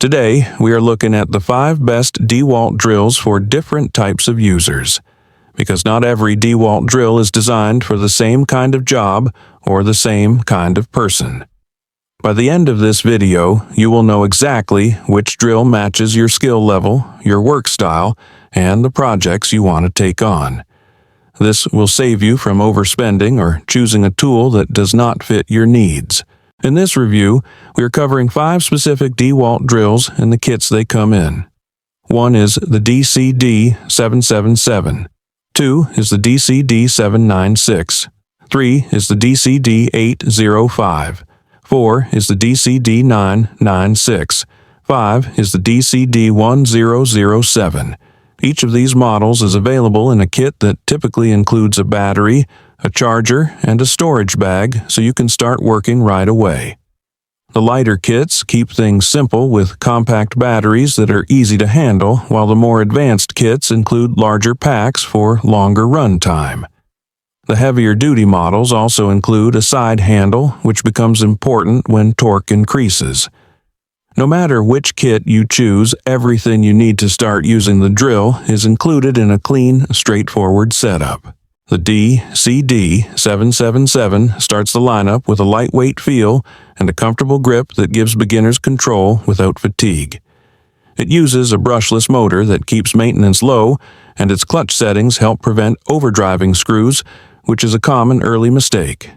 Today, we are looking at the 5 best Dewalt drills for different types of users. Because not every Dewalt drill is designed for the same kind of job or the same kind of person. By the end of this video, you will know exactly which drill matches your skill level, your work style, and the projects you want to take on. This will save you from overspending or choosing a tool that does not fit your needs. In this review, we are covering 5 specific Dewalt drills and the kits they come in. 1 is the DCD777. 2 is the DCD796. 3 is the DCD805. 4 is the DCD996. 5 is the DCD1007. Each of these models is available in a kit that typically includes a battery, a charger, and a storage bag so you can start working right away. The lighter kits keep things simple with compact batteries that are easy to handle, while the more advanced kits include larger packs for longer run time. The heavier-duty models also include a side handle, which becomes important when torque increases. No matter which kit you choose, everything you need to start using the drill is included in a clean, straightforward setup. The DCD777 starts the lineup with a lightweight feel and a comfortable grip that gives beginners control without fatigue. It uses a brushless motor that keeps maintenance low, and its clutch settings help prevent overdriving screws, which is a common early mistake.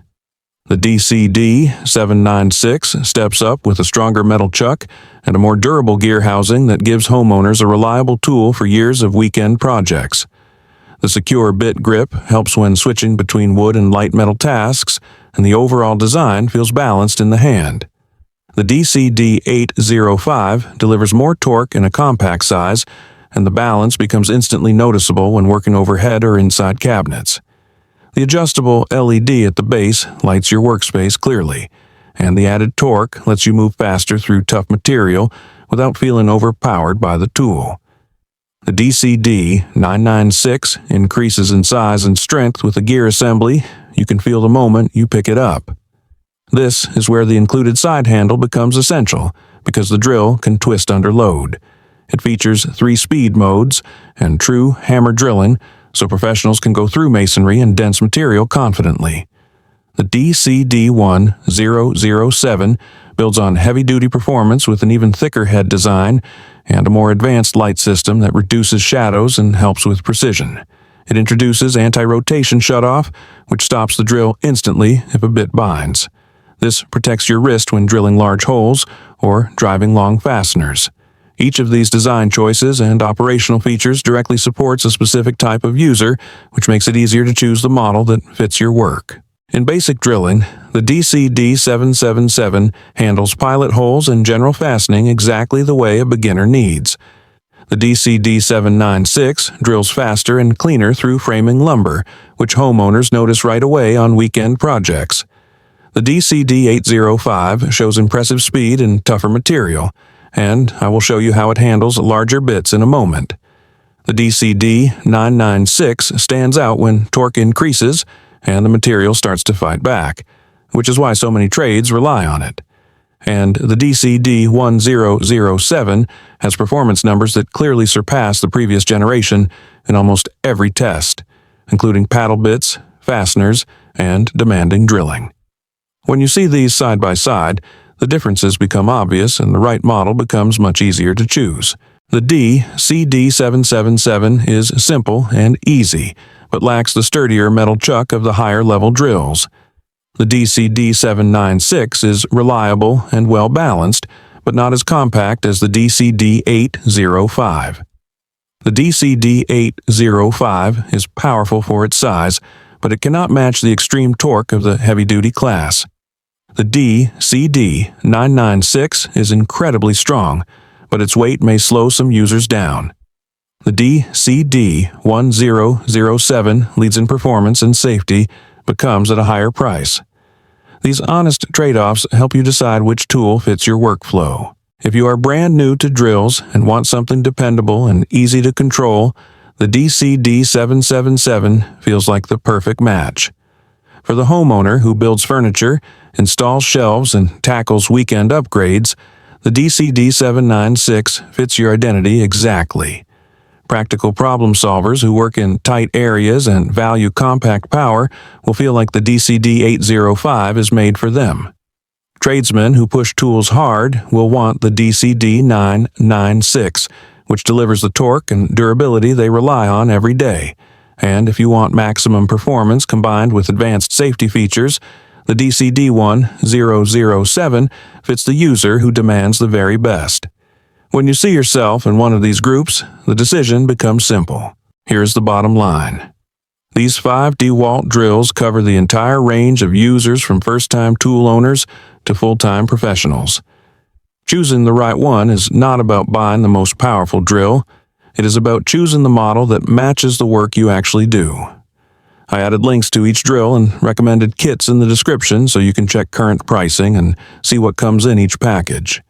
The DCD796 steps up with a stronger metal chuck and a more durable gear housing that gives homeowners a reliable tool for years of weekend projects. The secure bit grip helps when switching between wood and light metal tasks, and the overall design feels balanced in the hand. The DCD805 delivers more torque in a compact size, and the balance becomes instantly noticeable when working overhead or inside cabinets. The adjustable LED at the base lights your workspace clearly, and the added torque lets you move faster through tough material without feeling overpowered by the tool. The DCD996 increases in size and strength with a gear assembly. You can feel the moment you pick it up. This is where the included side handle becomes essential, because the drill can twist under load. It features 3 speed modes and true hammer drilling, so professionals can go through masonry and dense material confidently. The DCD1007 builds on heavy-duty performance with an even thicker head design and a more advanced light system that reduces shadows and helps with precision. It introduces anti-rotation shutoff, which stops the drill instantly if a bit binds. This protects your wrist when drilling large holes or driving long fasteners. Each of these design choices and operational features directly supports a specific type of user, which makes it easier to choose the model that fits your work. In basic drilling, the DCD777 handles pilot holes and general fastening exactly the way a beginner needs. The DCD796 drills faster and cleaner through framing lumber, which homeowners notice right away on weekend projects. The DCD805 shows impressive speed and tougher material, and I will show you how it handles larger bits in a moment. The DCD996 stands out when torque increases and the material starts to fight back, which is why so many trades rely on it. And the DCD1007 has performance numbers that clearly surpass the previous generation in almost every test, including paddle bits, fasteners, and demanding drilling. When you see these side by side, the differences become obvious and the right model becomes much easier to choose. The DCD777 is simple and easy, but lacks the sturdier metal chuck of the higher-level drills. The DCD796 is reliable and well-balanced, but not as compact as the DCD805. The DCD805 is powerful for its size, but it cannot match the extreme torque of the heavy-duty class. The DCD996 is incredibly strong, but its weight may slow some users down. The DCD1007 leads in performance and safety, but comes at a higher price. These honest trade-offs help you decide which tool fits your workflow. If you are brand new to drills and want something dependable and easy to control, the DCD777 feels like the perfect match. For the homeowner who builds furniture, installs shelves, and tackles weekend upgrades, The DCD796 fits your identity exactly. Practical problem solvers who work in tight areas and value compact power will feel like the DCD805 is made for them. Tradesmen who push tools hard will want the DCD996, which delivers the torque and durability they rely on every day. And if you want maximum performance combined with advanced safety features, the DCD1007 fits the user who demands the very best. When you see yourself in one of these groups, the decision becomes simple. Here's the bottom line. These 5 Dewalt drills cover the entire range of users from first-time tool owners to full-time professionals. Choosing the right one is not about buying the most powerful drill. It is about choosing the model that matches the work you actually do. I added links to each drill and recommended kits in the description so you can check current pricing and see what comes in each package.